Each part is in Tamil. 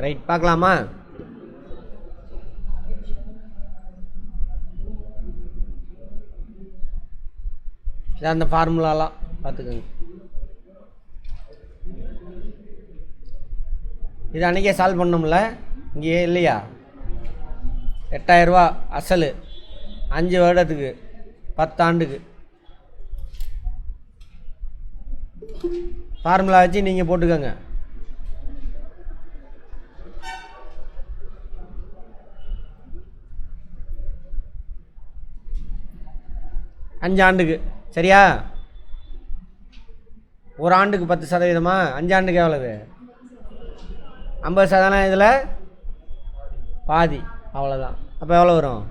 ரைட், பார்க்கலாமா? இதான் அந்த ஃபார்முலாலாம் பார்த்துக்கோங்க. இது அன்றைக்கே சால்வ் பண்ணோம்ல, இங்கேயே இல்லையா? 8000 ரூபா அசல், 5 வருடத்துக்கு, 10 ஆண்டுக்கு. ஃபார்முலா வச்சு நீங்கள் போட்டுக்கோங்க. அஞ்சு ஆண்டுக்கு சரியா? ஒரு ஆண்டுக்கு 10%, 5 ஆண்டுக்கு எவ்வளவு? 50%. இதில் பாதி, அவ்வளோதான். அப்போ எவ்வளோ வரும்?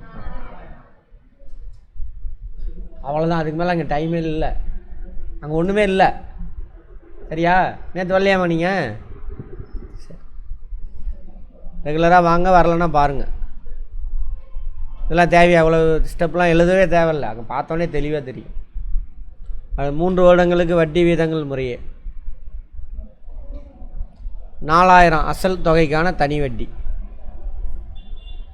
அவ்வளோதான். அதுக்கு மேலே அங்கே டைமே இல்லை, அங்கே ஒன்றுமே இல்லை. சரியா? நேற்று வரலையாமா நீங்கள்? சரி, ரெகுலராக வாங்க, வரலன்னா பாருங்கள். இதெல்லாம் தேவையா? அவ்வளோ ஸ்டெப்லாம் எழுதவே தேவையில்லை, அங்கே பார்த்தோன்னே தெளிவாக தெரியும். அது 3 வருடங்களுக்கு வட்டி வீதங்கள் முறையே 4000 அசல் தொகைக்கான தனி வட்டி.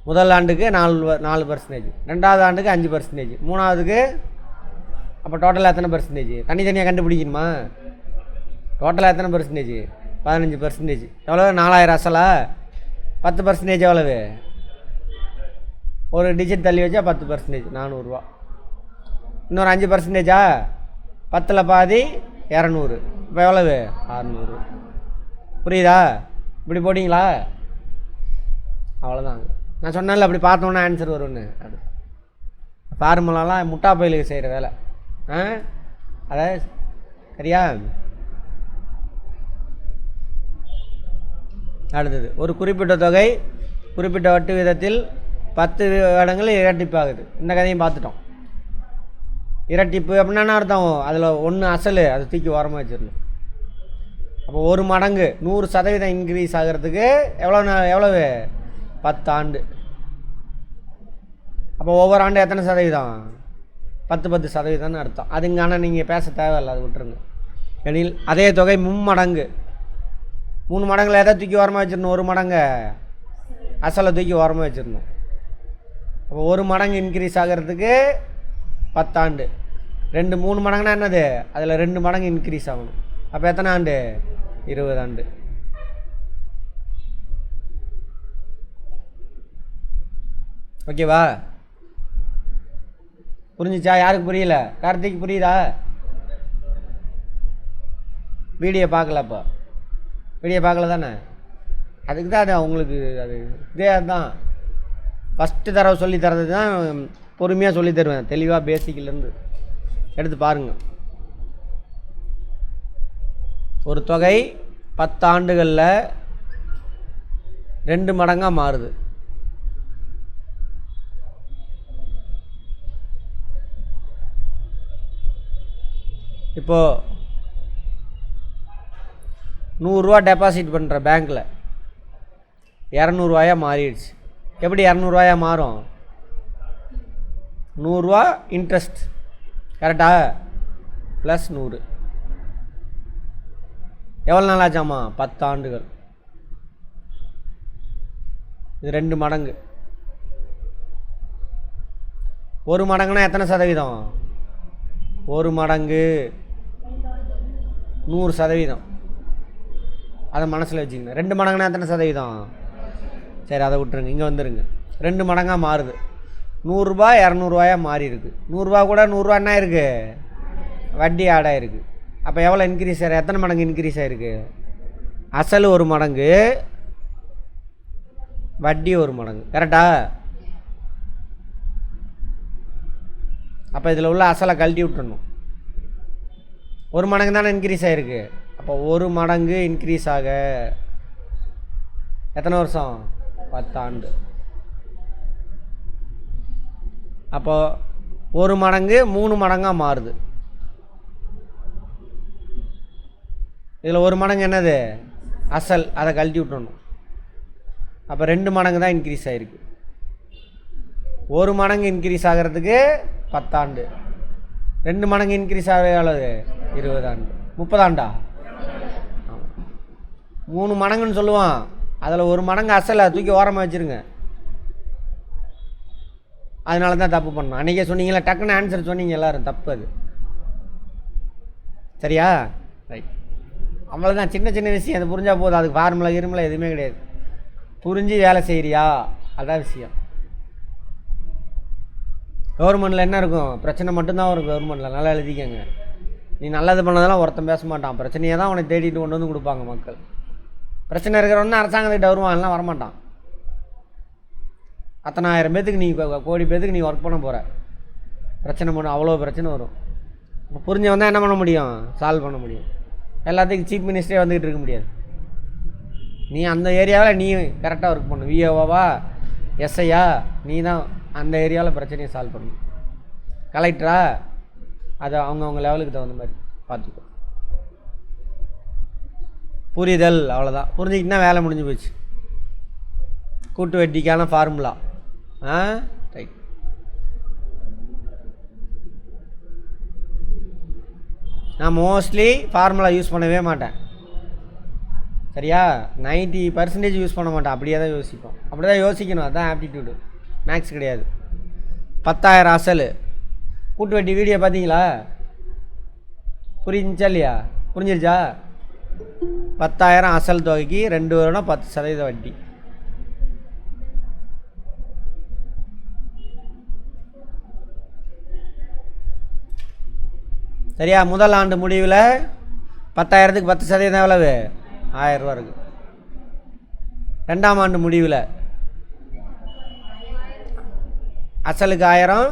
முதல் ஆண்டுக்கு 4%, ரெண்டாவது ஆண்டுக்கு 5%, மூணாவதுக்கு. அப்போ டோட்டலாக எத்தனை பர்சன்டேஜ்? தனித்தனியாக கண்டுபிடிக்கணுமா? டோட்டலாக எத்தனை பர்சன்டேஜ்? 15%. எவ்வளோ? 4000 அசலா? 10% எவ்வளவு? ஒரு டிஜிட் தள்ளி வச்சா 10%, 400 ரூபா. இன்னொரு 5%, 10ல் பாதி 200. இப்போ எவ்வளவு? 600. புரியுதா? இப்படி போட்டிங்களா? அவ்வளோதாங்க. நான் சொன்னேன்ல, அப்படி பார்த்தோன்னா ஆன்சர் வரும்னு. அது ஃபார்முலாலாம் முட்டா பயிலுக்கு செய்கிற வேலை. அதாவது சரியா? அடுத்தது, ஒரு குறிப்பிட்ட தொகை குறிப்பிட்ட வட்டி விதத்தில் 10 வருடங்களில் இரட்டிப்பாகுது. இந்த கதையும் பார்த்துட்டோம். இரட்டிப்பு அப்படின்னா என்ன அர்த்தம்? அதில் 1 அசல், அதை தூக்கி ஓரமாக வச்சிடணும். அப்போ 1 மடங்கு 100% இன்க்ரீஸ் ஆகிறதுக்கு எவ்வளவு? 10 ஆண்டு. அப்போ ஒவ்வொரு ஆண்டு எத்தனை சதவீதம்? 10% அர்த்தம். அதுங்க. ஆனால் நீங்கள் பேச தேவையில்லை, அது விட்டுருங்க. எனில் அதே தொகை 3 மடங்கு. 3 மடங்கில் எதை தூக்கி ஓரமாக வச்சிடணும்? 1 மடங்கு அசலை தூக்கி ஓரமாக வச்சிடணும். அப்போ 1 மடங்கு இன்க்ரீஸ் ஆகிறதுக்கு 10 ஆண்டு. 3 மடங்குனா என்னது? அதில் 2 மடங்கு இன்க்ரீஸ் ஆகணும். அப்போ எத்தனை ஆண்டு? 20 ஆண்டு. ஓகேவா? புரிஞ்சிச்சா? யாருக்கு புரியல? கார்த்திக் புரியுதா? வீடியோ பார்க்கல? அப்போ வீடியோ பார்க்கல தானே? அதுக்கு தான் அது உங்களுக்கு அது இதே தான். ஃபஸ்ட்டு தடவை சொல்லி தரது தான் பொறுமையாக சொல்லி தருவேன், தெளிவாக பேசிக்கிலேருந்து எடுத்து பாருங்கள். ஒரு தொகை 10 ஆண்டுகளில் 2 மடங்காக மாறுது. இப்போது 100 ரூபா டெபாசிட் பண்ணுற பேங்க்கில் 200 ரூபாயா மாறிடுச்சு. எப்படி 200 ரூபாயா மாறும்? 100 ரூபா இன்ட்ரெஸ்ட், கரெக்டா? ப்ளஸ் 100. எவ்வளோ நாள் ஆச்சாமா? 10 ஆண்டுகள். இது 2 மடங்கு. 1 மடங்குனா எத்தனை சதவீதம்? 1 மடங்கு 100%. அதை மனசில் வச்சுக்கங்க. 2 மடங்குனா எத்தனை சதவீதம்? சரி, அதை விட்டுருங்க, இங்கே வந்துடுங்க. 2 மடங்காக மாறுது. 100 ரூபா 200 ரூபாயா மாறி இருக்குது. 100 ரூபா கூட 100 ரூபா என்ன இருக்குது? வட்டி ஆட் ஆகிருக்கு. அப்போ எவ்வளோ இன்க்ரீஸ் ஆகிருக்கு? எத்தனை மடங்கு இன்க்ரீஸ் ஆகிருக்கு? அசல் 1 மடங்கு, வட்டி 1 மடங்கு, கரெக்டா? அப்போ இதில் உள்ள அசலை கழட்டி விட்டுறணும். 1 மடங்கு தானே இன்க்ரீஸ் ஆகிருக்கு. அப்போ 1 மடங்கு இன்க்ரீஸ் ஆக எத்தனை வருஷம்? 10 ஆண்டு. அப்போது 1 மடங்கு 3 மடங்காக மாறுது. இதில் 1 மடங்கு என்னது? அசல், அதை கழட்டி விட்டுறணும். அப்போ 2 மடங்கு தான் இன்க்ரீஸ் ஆகிருக்கு. 1 மடங்கு இன்க்ரீஸ் ஆகிறதுக்கு 10 ஆண்டு. 2 மடங்கு இன்க்ரீஸ் ஆக எவ்வளவு? 20 ஆண்டு. 30 ஆண்டா? 3 மடங்குன்னு சொல்லுவான், அதில் 1 மடங்கு அசலை தூக்கி ஓரமாக வச்சுருங்க. அதனால தான் தப்பு பண்ணணும். அன்றைக்கே சொன்னீங்களா, டக்குன்னு ஆன்சர் சொன்னீங்க எல்லோரும், தப்பு அது. சரியா? ரைட். அவ்வளோதான், சின்ன சின்ன விஷயம். அது புரிஞ்சால் போதும். அதுக்கு ஃபார்முலா இருமலை எதுவுமே கிடையாது. புரிஞ்சு வேலை செய்கிறியா, அதான் விஷயம். கவர்மெண்ட்டில் என்ன இருக்கும்? பிரச்சனை மட்டும்தான் வரும் கவர்மெண்ட்டில். நல்லா எழுதிக்கங்க. நீ நல்லது பண்ணதெல்லாம் ஒருத்தன் பேச மாட்டான். பிரச்சனையை தான் அவனை தேடிட்டு கொண்டு வந்து கொடுப்பாங்க மக்கள். பிரச்சனை இருக்கிறவன் அரசாங்கத்திட்ட வருவான், எல்லாம் வரமாட்டான். அத்தனை ஆயிரம் பேத்துக்கு நீ கோடி பேத்துக்கு நீ ஒர்க் பண்ண போகிற. பிரச்சனை பண்ண அவ்வளோ பிரச்சனை வரும். இப்போ புரிஞ்சவன் தான் என்ன பண்ண முடியும்? சால்வ் பண்ண முடியும். எல்லாத்துக்கும் சீஃப் மினிஸ்டரே வந்துக்கிட்டு இருக்க முடியாது. நீ அந்த ஏரியாவில் நீ கரெக்டாக ஒர்க் பண்ணணும். விஓவா எஸ்ஐயா நீ தான் அந்த ஏரியாவில் பிரச்சனையை சால்வ் பண்ணணும். கலெக்டரா அதை அவங்கவுங்க லெவலுக்கு தகுந்த மாதிரி பார்த்துக்கோ. புரிதல், அவ்வளோதான். புரிஞ்சுக்கிட்டுனா வேலை முடிஞ்சு போச்சு. கூட்டு வட்டிக்கான ஃபார்முலா. ரைட். நான் மோஸ்ட்லி ஃபார்முலா யூஸ் பண்ணவே மாட்டேன். சரியா? 90% யூஸ் பண்ண மாட்டேன். அப்படியே தான் யோசிப்போம். அப்படி தான் யோசிக்கணும். அதுதான் ஆப்டிடியூடு. மேக்ஸ் கிடையாது. 10,000 அசல் கூட்டு வட்டி வீடியோ பார்த்தீங்களா? புரிஞ்சிச்சா இல்லையா? புரிஞ்சிருச்சா? 10,000 அசல் தொகைக்கு 2 வருடம் 10% வட்டி. சரியா? முதல் ஆண்டு முடிவில் 10,000க்கு 10% எவ்வளவு? 1000 ரூபா இருக்குது. 2ஆம் ஆண்டு முடிவில் அசலுக்கு 1000,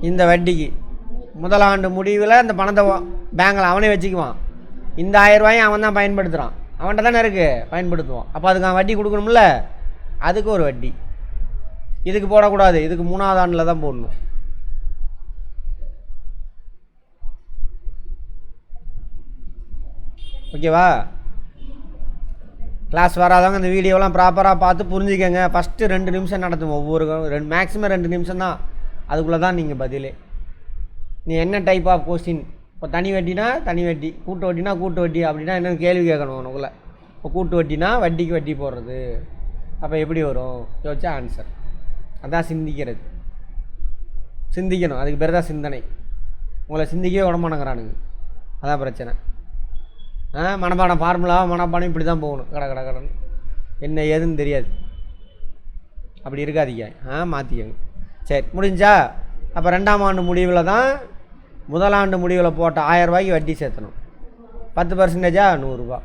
இந்த வட்டிக்கு. முதலாண்டு முடிவில் இந்த பணத்தை பேங்கில் அவனே வச்சுக்குவான். இந்த 1000 ரூபாயும் அவன் தான் பயன்படுத்துகிறான். அவன்கிட்ட தானே இருக்குது, பயன்படுத்துவான். அப்போ அதுக்கு அவன் வட்டி கொடுக்கணும்ல, அதுக்கு ஒரு வட்டி. இதுக்கு போடக்கூடாது, இதுக்கு 3ஆவது ஆண்டில் தான் போடணும். ஓகேவா? கிளாஸ் வராதவங்க இந்த வீடியோலாம் ப்ராப்பராக பார்த்து புரிஞ்சுக்கங்க. ஃபஸ்ட்டு 2 நிமிஷம் நடத்தும். ஒவ்வொரு மேக்ஸிமம் 2 நிமிஷம் தான். அதுக்குள்ளே தான் நீங்கள் பதிலே. நீ என்ன டைப் ஆஃப் கொஸ்டின், இப்போ தனி வட்டினா தனி வட்டி, கூட்டு வட்டினா கூட்டு வட்டி, அப்படின்னா என்னென்னு கேள்வி கேட்கணும் உனக்குள்ளே. இப்போ கூட்டு வட்டினா வட்டிக்கு வட்டி போடுறது, அப்போ எப்படி வரும் யோசிச்சா ஆன்சர். அதான் சிந்திக்கிறது. சிந்திக்கணும். அதுக்கு பேர் தான் சிந்தனை. உங்களை சிந்திக்கவே விடமாட்டேங்கிறானுங்க. அதான் பிரச்சனை. மனப்பாடம் ஃபார்முலா மனப்பாடம் இப்படி தான் போகணும். கடன் என்ன ஏதுன்னு தெரியாது. அப்படி இருக்காதீங்க. மாற்றிக்கங்க. சரி, முடிஞ்சா? அப்போ 2ஆம் ஆண்டு முடிவில் தான் முதலாண்டு முடிவில் போட்ட 1000 ரூபாய்க்கு வட்டி சேர்த்தணும். 10% 100 ரூபா.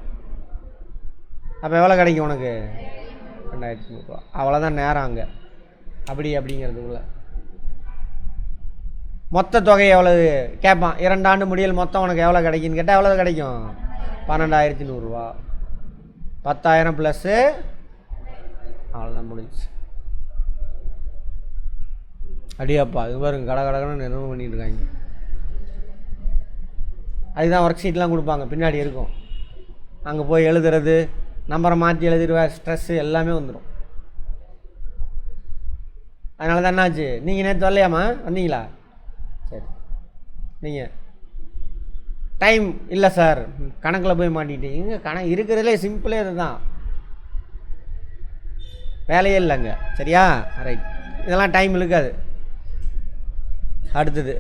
அப்போ எவ்வளோ கிடைக்கும் உனக்கு? 2100 ரூபா. அவ்வளோதான் நேரம் அங்கே. அப்படிங்கிறதுக்குள்ள மொத்த தொகை எவ்வளவு கேட்பான். 2 ஆண்டு முடியல் மொத்தம் உனக்கு எவ்வளோ கிடைக்குன்னு கேட்டால் எவ்வளோ கிடைக்கும்? 12,100 ரூபா. 10,000 ப்ளஸ்ஸு, அவ்வளோதான் முடிஞ்சிச்சு. அடியாப்பா இது பாருங்க, கடகடன்னு நினைவு பண்ணிட்டு இருக்காங்க. அதுதான் ஒர்க் ஷீட்லாம் கொடுப்பாங்க, பின்னாடி இருக்கும். அங்கே போய் எழுதுறது, நம்பரை மாற்றி எழுதிடுவேன், ஸ்ட்ரெஸ்ஸு எல்லாமே வந்துடும். அதனால தான் என்னாச்சு? நீங்கள் நேற்று வரலையாம்மா? வந்தீங்களா? சரி. நீங்கள் டைம் இல்லை சார், கணக்கில் போய் மாட்டிக்கிட்டீங்க. கணக்கு இருக்கிறதுலே சிம்பிளே இதுதான், வேலையே இல்லைங்க. சரியா? ரைட். இதெல்லாம் டைம் இருக்காது. அடுத்தது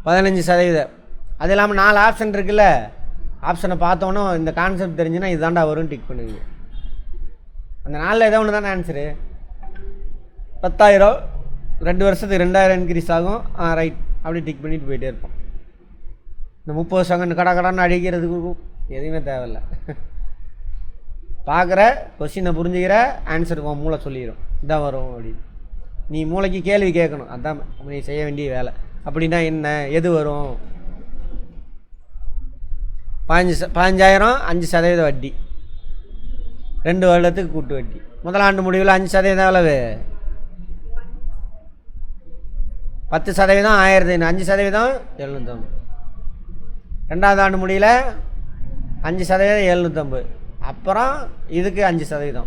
15%. அது இல்லாமல் 4 ஆப்ஷன் இருக்குல்ல, ஆப்ஷனை பார்த்தோன்னே இந்த கான்செப்ட் தெரிஞ்சுன்னா இதுதாண்டா வரும், டிக் பண்ணுவீங்க. அந்த 4ல் ஏதோ ஒன்று தானே ஆன்சரு. 10,000 2 வருஷத்துக்கு 2000 இன்க்ரீஸ் ஆகும். ரைட், அப்படி டிக் பண்ணிட்டு போயிட்டே இருப்போம். இந்த 30 செகண்ட் கடான்னு அடிக்கிறதுக்கு எதுவுமே தேவையில்லை. பார்க்குற கொஸ்டினை புரிஞ்சுக்கிற ஆன்சருக்கு மூளை சொல்லிடும் இதான் வரும் அப்படின்னு. நீ மூளைக்கு கேள்வி கேட்கணும், அதுதான் நீ செய்ய வேண்டிய வேலை. அப்படின்னா என்ன, எது வரும்? 15,000 5% வட்டி, 2 வருடத்துக்கு கூட்டு வட்டி. முதலாண்டு முடிவில் 5% எவ்வளவு? 10% 1500, 5% 750. 2வது ஆண்டு முடியல 5% 750. அப்புறம் இதுக்கு 5%,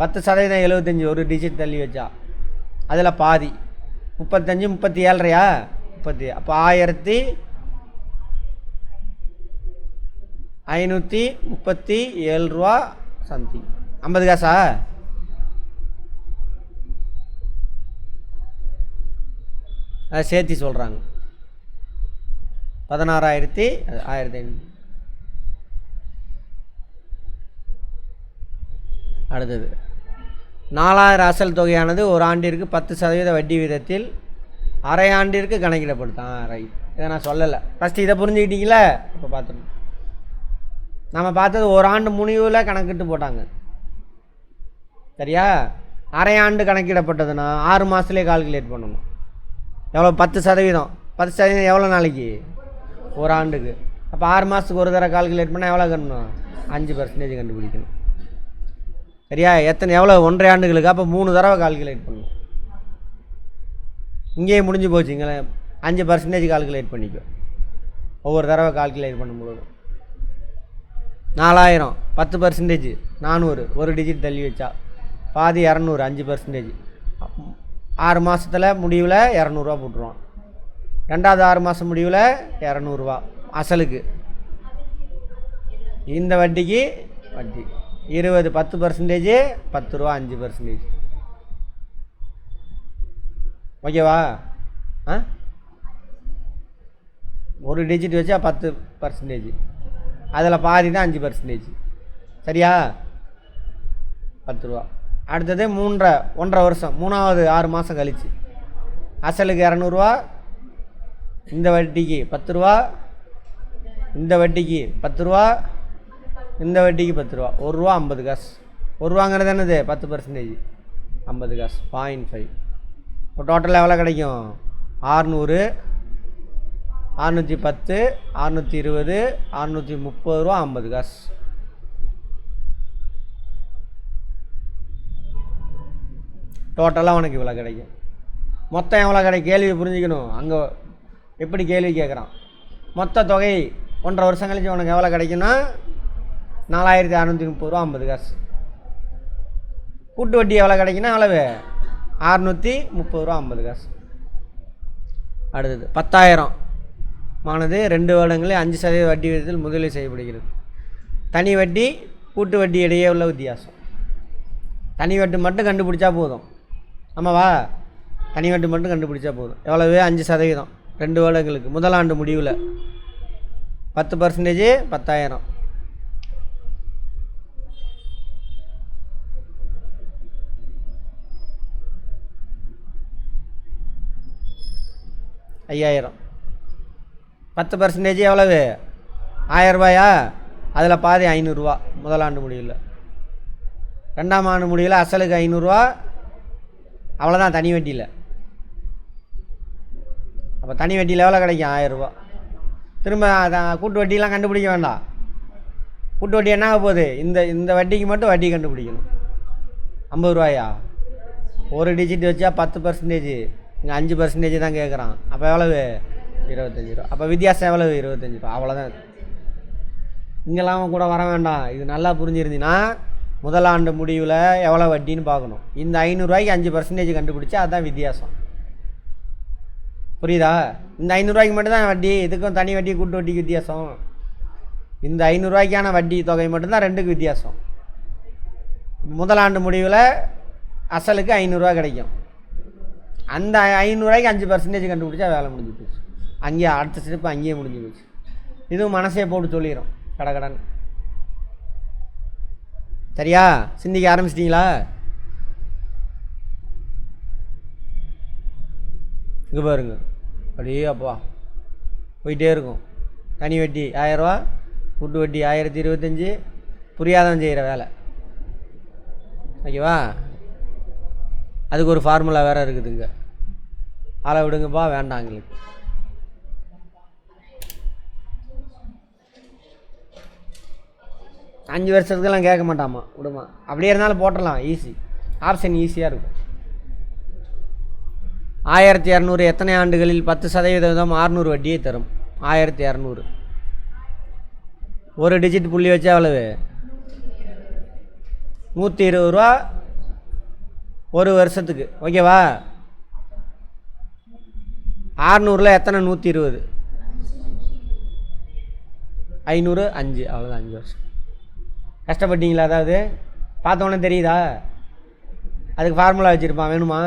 10% 75, ஒரு டிஜிட் தள்ளி வச்சா அதில் பாதி 35, 37யா 30. அப்போ 1000, 537 ரூபா சம்திங். 50 காசா? அதை சேர்த்தி சொல்கிறாங்க. 16,500. அடுத்தது 4000 அசல் தொகையானது ஒரு ஆண்டிற்கு 10% வட்டி வீதத்தில் அரை ஆண்டிற்கு கணக்கிடப்படுத்தான். ரைட், இதை நான் சொல்லலை. ஃபஸ்ட்டு இதை புரிஞ்சுக்கிட்டீங்களா? இப்போ பார்த்துருந்தோம். நம்ம பார்த்தது ஒரு ஆண்டு முடிவில் கணக்கிட்டு போட்டாங்க. சரியா? அரை ஆண்டு கணக்கிடப்பட்டதுன்னா 6 மாதத்துலேயே கால்குலேட் பண்ணணும். எவ்வளோ? 10%. 10% எவ்வளோ நாளைக்கு? ஒரு ஆண்டுக்கு. அப்போ 6 மாதத்துக்கு ஒரு தடவை கால்குலேட் பண்ணால் எவ்வளோ கட்டணும்? 5% கண்டுபிடிக்கணும். சரியா? எவ்வளோ? 1.5 ஆண்டுகளுக்கு. அப்போ 3 தடவை கால்குலேட் பண்ணணும். இங்கேயே முடிஞ்சு போச்சுங்களே. 5% கால்குலேட் பண்ணிக்கோ ஒவ்வொரு தடவை கால்குலேட் பண்ணும்போது. 4000 10% 400, ஒரு டிஜிட் தள்ளி வச்சா பாதி 200, 5%. 6 மாதத்தில் முடிவில் 200 போட்டுருவான். ரெண்டாவது 6 மாதம் முடிவில் 200 அசலுக்கு. இந்த வட்டிக்கு வட்டி 20, 10%, 10 ரூபா, 5%. ஓகேவா? ஒரு டிஜிட் வச்சா 10%, அதில் பாதி தான் 5%. சரியா? 10 ரூபா. அடுத்தது 1.5 வருஷம், 3வது 6 மாதம் கழிச்சு அசலுக்கு 200 ரூபா, இந்த வட்டிக்கு 10 ரூபா, இந்த வட்டிக்கு 10 ரூபா, இந்த வட்டிக்கு 10 ரூபா. 1 ரூபா 50 காசு. 1 ரூபாங்கிறது என்னது? 10%, 50 காசு, 0.5. இப்போ டோட்டலாக எவ்வளோ கிடைக்கும்? 600, 610, 620, 630 ரூபா, 50 காசு. டோட்டலாக உனக்கு இவ்வளோ கிடைக்கும். மொத்தம் எவ்வளோ கிடைக்கும்? கேள்வி புரிஞ்சுக்கணும். அங்கே எப்படி கேள்வி கேட்குறான்? மொத்த தொகை 1.5 வருஷம் கழிச்சு உனக்கு எவ்வளோ கிடைக்குன்னா 4630 ரூபா, 50 காசு. கூட்டு வட்டி எவ்வளோ கிடைக்குன்னா எவ்வளவு? 630 ரூபா, 50 காசு. அடுத்தது 10,000 ஆனது 2 வருடங்களில் 5% வட்டி விகிதத்தில் முதலீடு செய்யப்படுகிறது. தனி வட்டி கூட்டு வட்டி இடையே உள்ள வித்தியாசம். தனி வட்டி மட்டும் கண்டுபிடிச்சா போதும். ஆமாவா? தனி வட்டி மட்டும் கண்டுபிடிச்சா போதும். எவ்வளவு? 5%. 2 வருடங்களுக்கு முதலாண்டு முடிவில் 10%, 10,000. $5,000. 10% எவ்வளவு? 1000 ரூபாயா? அதில் பாதி 500 ரூபா முதலாண்டு முடிவில். ரெண்டாம் ஆண்டு முடிவில் அசலுக்கு 500 ரூபா. அவ்வளோதான் தனி வட்டியில். அப்போ தனி வட்டியில் எவ்வளோ கிடைக்கும்? 1000 ரூபா. திரும்ப கூட்டு வட்டியெலாம் கண்டுபிடிக்க வேண்டாம். கூட்டு வட்டி என்ன ஆக போகுது? இந்த வட்டிக்கு மட்டும் வட்டி கண்டுபிடிக்கணும். 50 ரூபாயா? ஒரு டிஜிட் வச்சா 10%, இங்கே 5% தான் கேட்குறான். அப்போ எவ்வளவு? 25 ரூபா. அப்போ வித்தியாசம் எவ்வளவு? 25 ரூபா. அவ்வளோதான். இங்கெல்லாம் கூட வர வேண்டாம். இது நல்லா புரிஞ்சிருந்தீங்கன்னா முதலாண்டு முடிவில் எவ்வளோ வட்டின்னு பார்க்கணும். இந்த 500 ரூபாய்க்கு 5% கண்டுபிடிச்சா அதுதான் வித்தியாசம். புரியுதா? இந்த 500 ரூபாய்க்கு மட்டும்தான் வட்டி. இதுக்கும் தனி வட்டி கூட்டு வட்டிக்கு வித்தியாசம். இந்த 500 ரூபாய்க்கான வட்டி தொகை மட்டும்தான் ரெண்டுக்கு வித்தியாசம். முதலாண்டு முடிவில் அசலுக்கு 500 ரூபா கிடைக்கும். அந்த 500 ரூபாய்க்கு 5% கண்டுபிடிச்சா வேலை முடிஞ்சு போச்சு. அங்கேயே அடுத்த ஸ்டெப்பு அங்கேயே முடிஞ்சு போச்சு. இதுவும் மனசே போட்டு சொல்லிடும் கடகடன். சரியா? சிந்திக்க ஆரம்பிச்சிட்டிங்களா? இங்கே பாருங்க, அப்படியே அப்பா போயிட்டே இருக்கும். தனி வட்டி 1000 ரூபா, கூட்டு வட்டி 1025. புரியாதவன் செய்கிற வேலை. ஓகேவா? அதுக்கு ஒரு ஃபார்முலா வேறு இருக்குதுங்க. ஆளை விடுங்கப்பா, வேண்டாம் எங்களுக்கு. அஞ்சு வருஷத்துக்கெல்லாம் கேட்க மாட்டாமா, விடுமா. அப்படியே இருந்தாலும் போட்டுடலாம். ஈஸி ஆப்ஷன், ஈஸியாக இருக்கும். 1200 எத்தனை ஆண்டுகளில் 10% 600 வட்டியை தரும்? 1200. ஒரு டிஜிட் புள்ளி வச்சா எவ்வளவு? 120 ரூபா ஒரு வருஷத்துக்கு. ஓகேவா? 600ல் எத்தனை? 120. 500 5 அவ்வளோதான் 5 வருஷம். கஷ்டப்பட்டீங்களா? அதாவது பார்த்தோன்னே தெரியுதா? அதுக்கு ஃபார்முலா வச்சுருப்பான், வேணுமா?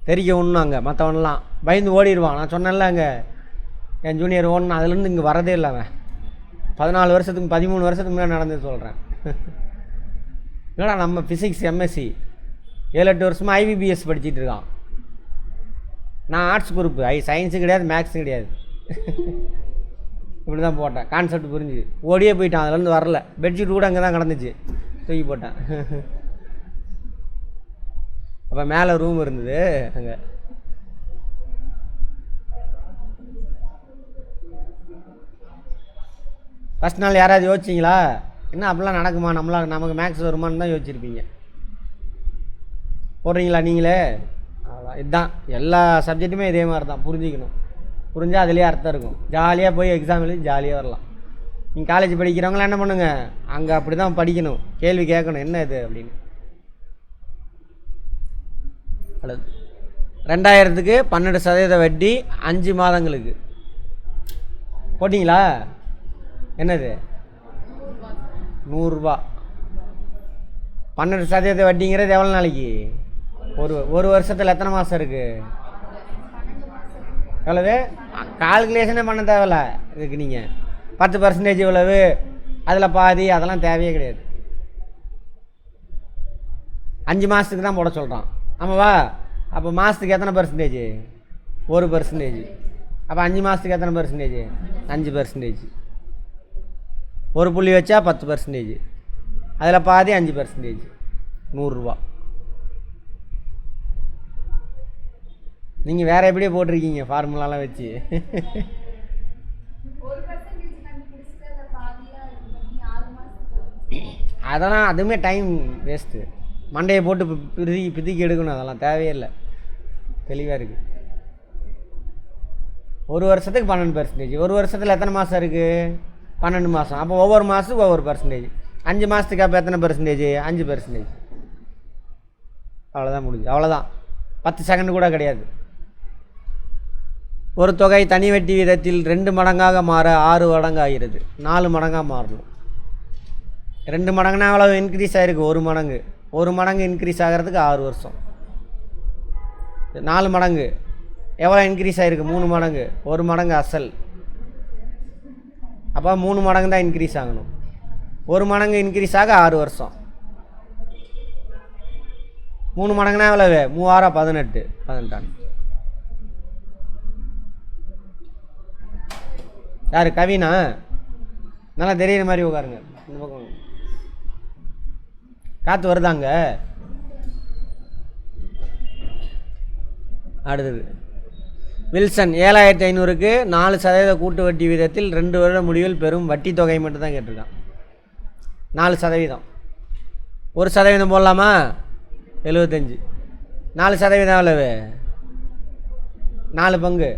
தெரிக்க ஒன்றுனாங்க, மற்றவனெலாம் பயந்து ஓடிடுவான். நான் சொன்னேன்ல அங்கே என் ஜூனியர் ஓடணும், அதுலேருந்து இங்கே வரதே இல்லை அவன். 14 வருஷத்துக்கு 13 வருஷத்துக்கு முன்னாடி நடந்தது சொல்கிறேன். என்னடா நம்ம ஃபிசிக்ஸ் எம்எஸ்சி 7-8 வருஷமாக ஐபிபிஎஸ் படிச்சுட்டு இருக்கான். நான் ஆர்ட்ஸ் குரூப்பு, சயின்ஸு கிடையாது, மேக்ஸும் கிடையாது. இப்படி தான் போட்டேன். கான்செப்ட் புரிஞ்சு ஓடியே போயிட்டான், அதுலேருந்து வரல. பெட்ஷீட் கூட அங்கே தான் கிடந்துச்சு, தூக்கி போட்டேன். அப்போ மேலே ரூம் இருந்தது அங்கே. ஃபஸ்ட் நாள் யாராவது யோசிச்சிங்களா என்ன அப்படிலாம் நடக்குமா, நமக்கு மேக்ஸ் வருமானு தான் யோசிச்சிருப்பீங்க. போடுறீங்களா நீங்களே? அவ்வளோதான். இதுதான் எல்லா சப்ஜெக்ட்டுமே இதே மாதிரி தான், புரிஞ்சிக்கணும். புரிஞ்சால் அதுலேயே அர்த்தம் இருக்கும். ஜாலியாக போய் எக்ஸாம் எழுதி ஜாலியாக வரலாம். நீங்கள் காலேஜ் படிக்கிறவங்களாம் என்ன பண்ணுங்க, அங்கே அப்படி தான் படிக்கணும், கேள்வி கேட்கணும் என்ன இது அப்படின்னு. அல்லது 2000க்கு 12% வட்டி 5 மாதங்களுக்கு போட்டிங்களா? என்னது 100 ரூபா. 12% வட்டிங்கிறது எவ்வளோ நாளைக்கு? ஒரு வருஷத்தில் எத்தனை மாதம் இருக்குது? எவ்வளவு? கால்குலேஷனே பண்ண தேவையில்ல இதுக்கு. நீங்கள் 10% இவ்வளவு, அதில் பாதி, அதெல்லாம் தேவையே கிடையாது. 5 மாதத்துக்கு தான் போட சொல்கிறான். ஆமாவா? அப்போ மாதத்துக்கு எத்தனை பர்சன்டேஜ்? 1%. அப்போ 5 மாதத்துக்கு எத்தனை பர்சன்டேஜ்? 5%. ஒரு புள்ளி வச்சா 10%, அதில் பாதி 5%, 100 ரூபா. நீங்கள் வேறு எப்படியே போட்டிருக்கீங்க ஃபார்முலாலாம் வச்சு. அதெல்லாம் அதுவுமே டைம் வேஸ்ட்டு. மண்டையை போட்டு பிதுக்கி எடுக்கணும், அதெல்லாம் தேவையே இல்லை. தெளிவாக இருக்குது. ஒரு வருஷத்துக்கு 12%. ஒரு வருஷத்தில் எத்தனை மாதம் இருக்குது? 12 மாதம். அப்போ ஒவ்வொரு மாதத்துக்கு ஒவ்வொரு பர்சன்டேஜ். 5 மாதத்துக்கு அப்போ எத்தனை பர்சன்டேஜ்? 5%. அவ்வளோதான், முடிஞ்சு. அவ்வளோதான். 10 செகண்ட் கூட கிடையாது. ஒரு தொகை தனி வட்டி வீதத்தில் 2 மடங்காக மாற 6 மடங்காகிறது. 4 மடங்காக மாறணும். 2 மடங்குனா எவ்வளோ இன்க்ரீஸ் ஆகிருக்கு? 1 மடங்கு. 1 மடங்கு இன்க்ரீஸ் ஆகிறதுக்கு 6 வருஷம். 4 மடங்கு எவ்வளோ இன்க்ரீஸ் ஆகிருக்கு? 3 மடங்கு. 1 மடங்கு அசல். அப்போ 3 மடங்கு தான் இன்க்ரீஸ் ஆகணும். 1 மடங்கு இன்க்ரீஸ் ஆக 6 வருஷம். 3 மடங்குனா எவ்வளவு? 3 18. 18. யார்? கவினா? நல்லா தெரியுற மாதிரி உட்காருங்க. இந்த பக்கம் காற்று வருதாங்க. அடுத்தது வில்சன் 7500க்கு 4% கூட்டு வட்டி வீதத்தில் 2 வருட முடிவில் பெறும் வட்டி தொகை மட்டும் தான் கேட்டிருக்கான். 4%. 1% போடலாமா? 75. 4% எவ்வளவு? 4 பங்கு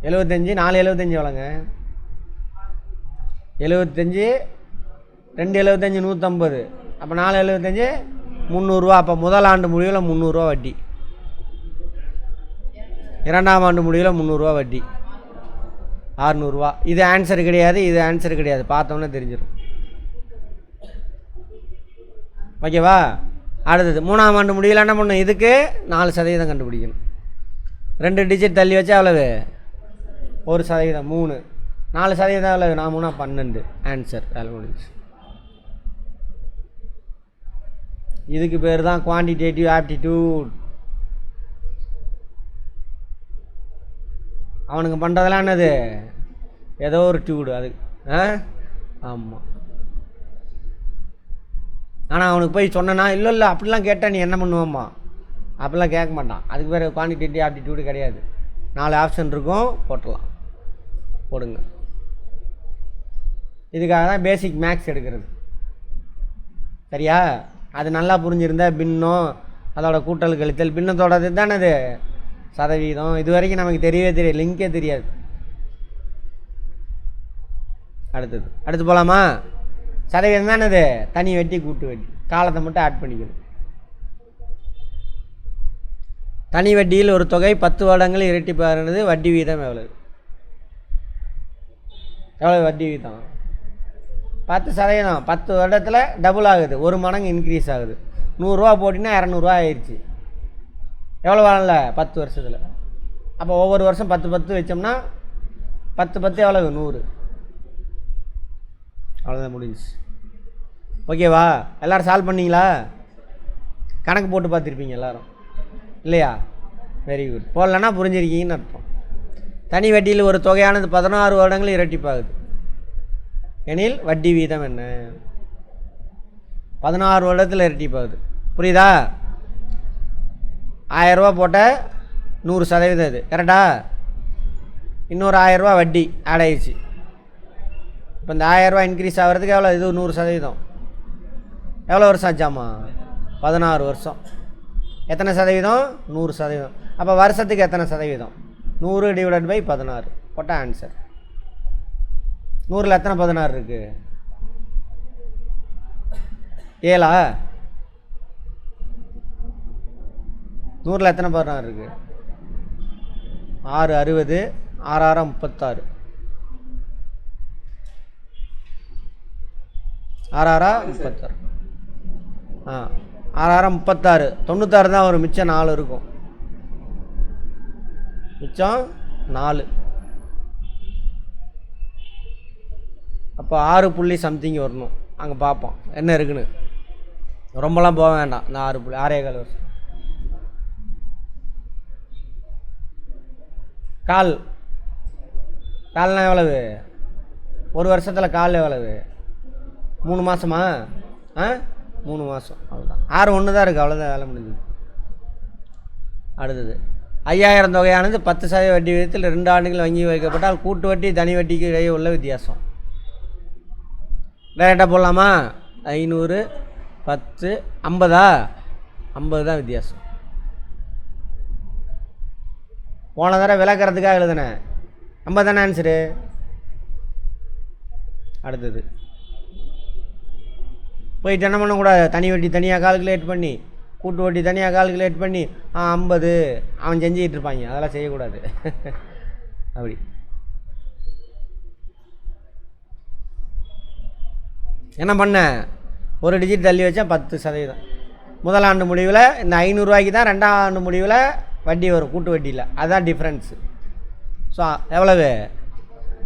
75. 4 75 எவ்வளோங்க? 75. 2 75 150. அப்போ 4 75 300 ரூபா. அப்போ முதல் ஆண்டு முடிவில் 300 ரூபா வட்டி. 2ஆம் ஆண்டு முடிவில் 300 ரூபா வட்டி. 600 ரூபா. இது ஆன்சர் கிடையாது, இது ஆன்சர் கிடையாது. பார்த்தோன்னே தெரிஞ்சிடும். ஓகேவா? அடுத்தது 3ஆம் ஆண்டு முடிவில் என்ன பண்ணணும்? இதுக்கு 4% கண்டுபிடிக்கணும். 2 டிஜிட் தள்ளி வச்சா எவ்வளவு? 1%. 3. 4% எவ்வளவு? 4 3 12. ஆன்சர் வேலை முடிஞ்சு. இதுக்கு பேர் தான் குவான்டிடேட்டிவ் ஆப்டிடியூட். அவனுக்கு பண்ணுறதெல்லாம் என்னது? ஏதோ ஒரு டியூடு அது. ஆமாம். ஆனால் அவனுக்கு போய் சொன்னேன்னா இல்லை அப்படிலாம் கேட்டால் நீ என்ன பண்ணுவோம்மா? அப்படிலாம் கேட்க மாட்டான். அதுக்கு பேர் குவான்டிடேட்டிவ் ஆப்டிடியூடு கிடையாது. 4 ஆப்ஷன் இருக்கும், போட்டலாம். போடுங்க. இதுக்காக தான் பேசிக் மேக்ஸ் எடுக்கிறது. சரியா? அது நல்லா புரிஞ்சிருந்தா பின்னம், அதோட கூட்டல் கழித்தல், பின்னத்தோட தானே அது சதவீதம். இது வரைக்கும் நமக்கு தெரியவே தெரியாது, லிங்கே தெரியாது. அடுத்து போகலாமா? சதவீதம் தானே அது. தனி வட்டி கூட்டு வட்டி. காலத்தை மட்டும் ஆட் பண்ணிக்கணும். தனி வட்டியில் ஒரு தொகை 10 வருடங்கள் இரட்டிப்பாகிறது. வட்டி வீதம் எவ்வளவு? எவ்வளோ வட்டி வீதம்? 10%. 10 வருடத்தில் டபுள் ஆகுது, 1 மடங்கு இன்க்ரீஸ் ஆகுது. 100 போட்டிங்கன்னா 200 ஆயிடுச்சு. எவ்வளோ வரல? 10 வருஷத்தில். அப்போ ஒவ்வொரு வருஷம் 10 வச்சோம்னா 10 எவ்வளவு? 100. அவ்வளோதான், முடிஞ்சிச்சு. ஓகேவா? எல்லோரும் சால்வ் பண்ணிங்களா? கணக்கு போட்டு பார்த்துருப்பீங்க எல்லோரும் இல்லையா? Very good. போடலன்னா புரிஞ்சிருக்கீங்கன்னு அர்த்தம். தனி வட்டியில் ஒரு தொகையானது 16 வருடங்கள் இரட்டிப்பாகுது எனில் வட்டி வீதம் என்ன? 16 வருடத்தில் இரட்டிப்பாகுது. புரியுதா? 1000 ரூபா போட்ட 100% அது கரெக்டா? இன்னொரு 1000 ரூபா வட்டி ஆட் ஆயிடுச்சு. இப்போ இந்த 1000 ரூபா இன்க்ரீஸ் ஆகிறதுக்கு எவ்வளோ? இது 100%. எவ்வளோ வருஷம் ஆச்சாமா? 16 வருஷம். எத்தனை சதவீதம்? 100%. அப்போ வருஷத்துக்கு எத்தனை சதவீதம்? 100/16 போட்டால் ஆன்சர். 100ல் எத்தனை 16 இருக்குது? 7ஆ? 100ல் எத்தனை 16 இருக்குது? 6 60, 6 6 36, 6 6 36. 6 6 36, 96 தான் வரும். மிச்சம் 4 இருக்கும். மிச்சம் 4. அப்போ 6 புள்ளி சம்திங் வரணும். அங்கே பார்ப்போம் என்ன இருக்குன்னு. ரொம்பலாம் போக வேண்டாம். இந்த 6 புள்ளி 6.25 வருஷம். கால்னா எவ்வளவு? ஒரு வருஷத்தில் கால் எவ்வளவு? 3 மாதமா? 3 மாதம். அவ்வளோதான். 6 1 தான் இருக்குது. அவ்வளோதான், வேலை முடிஞ்சது. அடுத்தது 5000 தொகையானது 10% வட்டி விகிதத்தில் 2 ஆண்டுகள் வங்கி வைக்கப்பட்டால் கூட்டு வட்டி தனி வட்டிக்கு இடையே உள்ள வித்தியாசம். டைரெக்டாக போடலாமா? 500 10 50. 50 தான் வித்தியாசம். போன தடவை விளக்கிறதுக்காக எழுதுனேன். 50 தானே ஆன்சரு. அடுத்தது போயிட்டு என்ன பண்ணக்கூடாது? தனி வட்டி தனியாக கால்குலேட் பண்ணி, கூட்டு வட்டி தனியாக கால்குலேட் பண்ணி 50 அவன் செஞ்சுக்கிட்டு இருப்பாங்க. அதெல்லாம் செய்யக்கூடாது. அப்படி என்ன பண்ண? ஒரு டிஜிட் தள்ளி வச்சா 10%. முதலாண்டு முடிவில் இந்த 500 ரூபாய்க்கு தான் 2ஆம் ஆண்டு முடிவில் வட்டி வரும், கூட்டு வட்டியில். அதுதான் டிஃப்ரென்ஸு. ஸோ எவ்வளவு?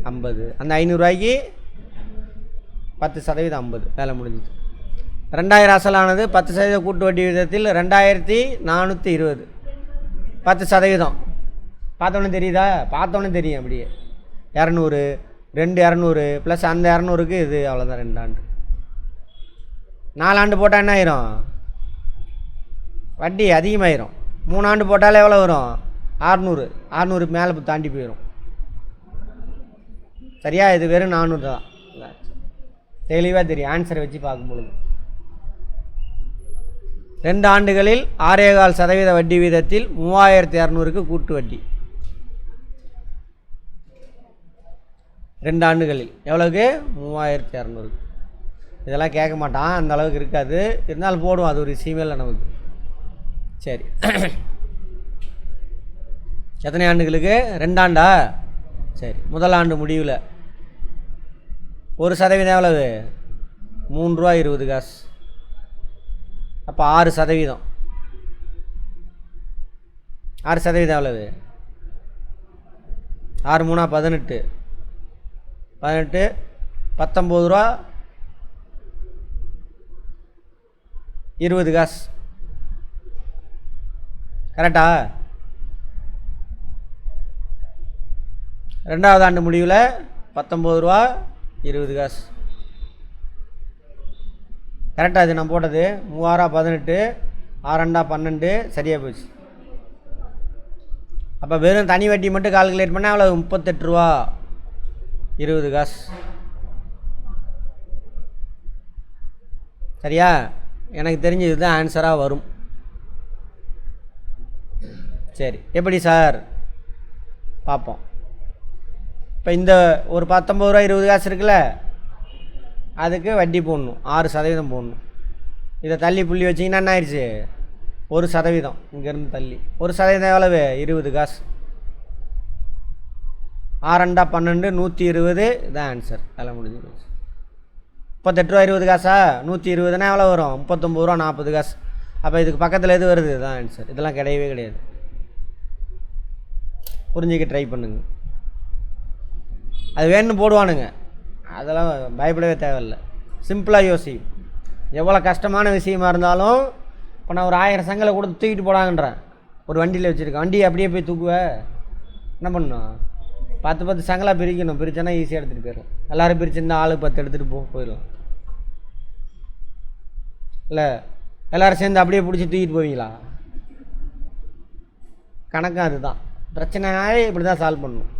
50. அந்த 500 ரூபாய்க்கு 10% 50. வேலை முடிஞ்சுது. 2000 அசலானது 10% கூட்டு வட்டி விகிதத்தில் 2420. 10%. பார்த்தோன்னே தெரியுதா? பார்த்தோன்னே தெரியும். அப்படியே 200 200 ப்ளஸ் அந்த 200க்கு இது அவ்வளோதான். 2 ஆண்டு. 4 ஆண்டு போட்டால் என்ன ஆயிரும்? வட்டி அதிகமாயிரும். 3 ஆண்டு போட்டாலே எவ்வளோ வரும்? 600. 600 மேலே தாண்டி போயிடும். சரியா? இது வெறும் 400 தான். தெளிவாக தெரியும் ஆன்சரை வச்சு பார்க்கும்பொழுது. 2 ஆண்டுகளில் 6.25% வட்டி வீதத்தில் 3200க்கு கூட்டு வட்டி. 2 ஆண்டுகளில் எவ்வளோக்கு? 3200. இதெல்லாம் கேட்க மாட்டான், அந்த அளவுக்கு இருக்காது. இருந்தாலும் போடுவோம், அது ஒரு விஷயமே இல்லை நமக்கு. சரி, எத்தனை ஆண்டுகளுக்கு? 2 ஆண்டா? சரி, முதல் ஆண்டு முடிவில் 1% எவ்வளவு? 3 ரூபா 20 காசு. அப்போ 6%. 6% எவ்வளவு? 6 3 18. 18 19 ரூபா 20 காசு. கரெக்டா? 2ஆவது ஆண்டு முடிவில் 19 ரூபா 20 காசு. கரெக்டாக இது நான் போட்டது. 3 18 6 12. சரியாக போச்சு. அப்போ வெறும் தனி வட்டி மட்டும் கால்குலேட் பண்ணால் அவ்வளோ 38 ரூபா 20 காசு. சரியா? எனக்கு தெரிஞ்சு இதுதான் ஆன்சராக வரும். சரி, எப்படி சார் பார்ப்போம். இப்போ இந்த ஒரு 19 ரூபா 20 காசு இருக்குல்ல, அதுக்கு வட்டி போடணும். 6% போடணும். இதை தள்ளி புள்ளி வச்சிங்கன்னா என்ன ஆயிடுச்சு? 1% இங்கேருந்து தள்ளி 1% எவ்வளவு 20 காசு. 6 12 120 இதான் ஆன்சர். அதெல்லாம் முடிஞ்சு போச்சு. 38 ரூபா 20 காசா 120னா எவ்வளோ வரும் 39 ரூபா 40 காசு. அப்போ இதுக்கு பக்கத்தில் எது வருது இதுதான் ஆன்சர். இதெல்லாம் கிடையவே கிடையாது. புரிஞ்சுக்க ட்ரை பண்ணுங்க. அது வேணும்னு போடுவானுங்க, அதெல்லாம் பயப்படவே தேவையில்லை. சிம்பிளாக யோசி. எவ்வளோ கஷ்டமான விஷயமா இருந்தாலும் இப்போ நான் ஒரு 1000 சங்கலை கொடுத்து தூக்கிட்டு போடாங்கன்றேன். ஒரு வண்டியில் வச்சுருக்கேன், வண்டியை அப்படியே போய் தூக்குவேன். என்ன பண்ணணும் 10 சங்கலாக பிரிக்கணும். பிரித்தோன்னா ஈஸியாக எடுத்துகிட்டு போயிடலாம். எல்லோரும் பிரிச்சுருந்தா ஆளுக்கு 10 எடுத்துகிட்டு போயிடலாம். இல்லை எல்லோரும் சேர்ந்து அப்படியே பிடிச்சி தூக்கிட்டு போவீங்களா? கணக்கு அதுதான். பிரச்சனையாவே இப்படி தான் சால்வ் பண்ணணும்.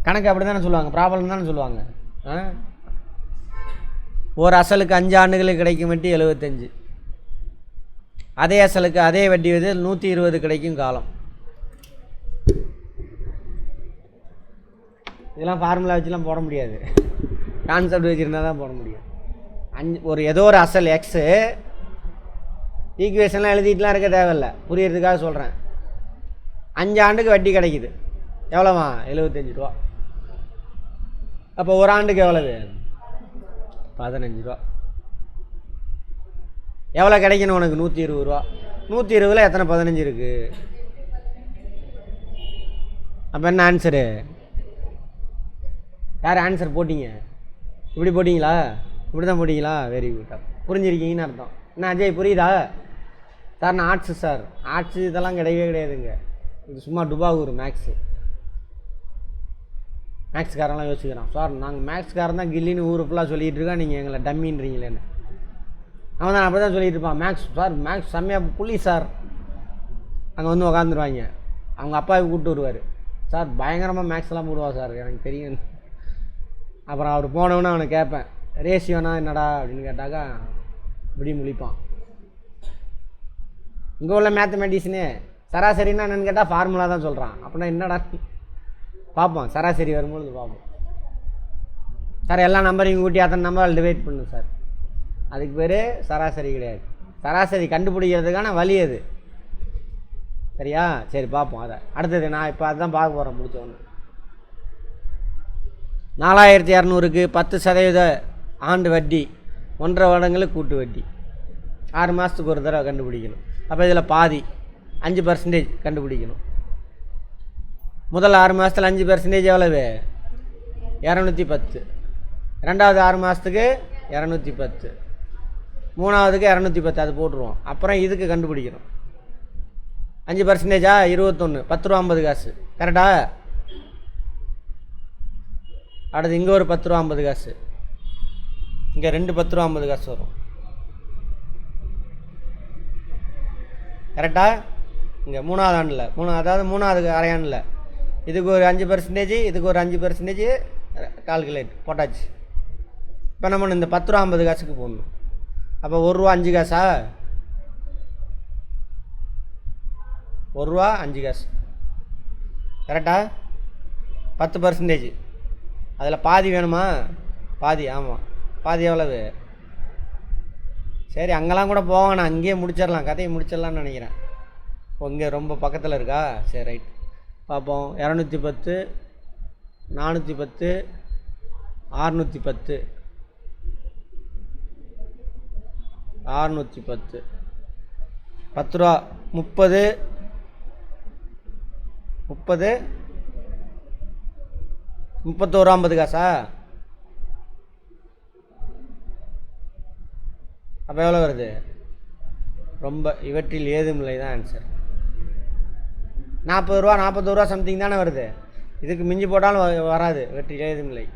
கணக்கு அப்படி தானே சொல்லுவாங்க, ப்ராப்ளம் தானே சொல்லுவாங்க. ஒரு அசலுக்கு 5 ஆண்டுகளுக்கு கிடைக்கும் வட்டி 75. அதே அசலுக்கு அதே வட்டி வந்து 120 கிடைக்கும் காலம். இதெல்லாம் ஃபார்முலா வச்சுலாம் போட முடியாது, கான்செப்ட் வச்சுருந்தா தான் போட முடியும். ஏதோ ஒரு அசல் எக்ஸு ஈக்குவேஷன்லாம் எழுதிட்டுலாம் இருக்க தேவையில்லை, புரியறதுக்காக சொல்கிறேன். 5 ஆண்டுக்கு வட்டி கிடைக்குது எவ்வளோவா 75 ரூபா. அப்போ ஒரு ஆண்டுக்கு எவ்வளவு 15 ரூபா. எவ்வளோ கிடைக்கணும் உனக்கு 120 ரூபா. 120ல் எத்தனை 15 இருக்குது? அப்போ என்ன ஆன்சரு? யார் ஆன்சர் போட்டிங்க? இப்படி போட்டிங்களா? இப்படி தான் போட்டிங்களா? Very good. புரிஞ்சிருக்கீங்கன்னு அர்த்தம். என்ன அஜய் புரியுதா? சார் நான் ஆர்ட்ஸு சார். ஆர்ட்ஸு இதெல்லாம் கிடையவே கிடையாதுங்க. இது சும்மா டுபாகூர் மேக்ஸு. மேக்ஸ்காரெல்லாம் யோசிக்கிறான், சார் நாங்கள் மேக்ஸ்காரன் தான் கில்லின்னு ஊர் ஃபுல்லாக சொல்லிகிட்டு இருக்கோம், நீங்கள் எங்களை டம்மின்றீங்களேன்னு. அவன் தான் அப்படி தான் சொல்லிகிட்டு இருப்பான். மேக்ஸ் சார் மேக்ஸ் செம்மையாக புள்ளி சார். அங்கே வந்து உக்காந்துருவாங்க. அவங்க அப்பாவை கூப்பிட்டு வருவார், சார் பயங்கரமாக மேக்ஸ்லாம் போடுவா சார் எனக்கு தெரியும். அப்புறம் அவர் போனவொன்னே அவனை கேட்பேன், ரேஷியோனா என்னடா அப்படின்னு கேட்டாக்கா இப்படி முழிப்பான். இங்கே உள்ள மேத்தமெட்டிக்ஸ்னு சராசரின்னா என்னென்னு கேட்டால் ஃபார்முலா தான் சொல்கிறான். அப்படின்னா என்னடா பார்ப்போம், சராசரி வரும்பொழுது பார்ப்போம். சார் எல்லா நம்பரையும் கூட்டி அத்தனை நம்பர் டிவைட் பண்ணும் சார். அதுக்கு பேர் சராசரி கிடையாது. சராசரி கண்டுபிடிக்கிறதுக்கான வழி அது. சரியா? சரி பார்ப்போம். அதை அடுத்தது நான் இப்போ அதுதான் பார்க்க போகிறேன் முடிச்சோன்னு. 4200க்கு 10% ஆண்டு வட்டி, 1.5 வருடங்களுக்கு கூட்டு வட்டி, 6 மாதத்துக்கு ஒரு தடவை கண்டுபிடிக்கணும். அப்போ இதில் பாதி 5% கண்டுபிடிக்கணும். முதல் 6 மாதத்தில் 5% எவ்வளவு 210. ரெண்டாவது 6 மாதத்துக்கு 210, மூணாவதுக்கு 210. அது போட்டுருவோம். அப்புறம் இதுக்கு கண்டுபிடிக்கணும் 5%. 21 10 ரூபா 50 காசு கரெக்டா? அடுத்து இங்கே ஒரு 10 ரூபா 50 காசு, இங்கே 2 10 ரூபா 50 காசு வரும் கரெக்டா? இங்கே மூணாவது ஆண்டில் அதாவது மூணாவது அரையாண்டில் இதுக்கு ஒரு 5%, இதுக்கு ஒரு 5% கால்குலேட் போட்டாச்சு. இப்போ நம்ம இந்த 10 ரூபா 50 காசுக்கு போடணும். அப்போ 1 ரூபா 5 காசா? 1 ரூபா 5 காசு கரெக்டா? 10%. அதில் பாதி வேணுமா? பாதி. ஆமாம், பாதி எவ்வளவு? சரி அங்கெல்லாம் கூட போவாங்கண்ணா, அங்கேயே முடிச்சிடலாம், கதையை முடிச்சிடலான்னு நினைக்கிறேன். இப்போ இங்கே ரொம்ப பக்கத்தில் இருக்கா? சரி ரைட் பார்ப்போம். 210, 410, 610, 610, 10 ரூபா 30, 31 ரூபா 50 காசா? அப்போ எவ்வளோ வருது? ரொம்ப இவற்றில் ஏதும் இல்லை தான் ஆன்சர். 40 ரூபா 41 ரூபா சம்திங் தானே வருது. இதுக்கு மிஞ்சி போட்டாலும் வராது, இவற்றில் ஏதும் இல்லை.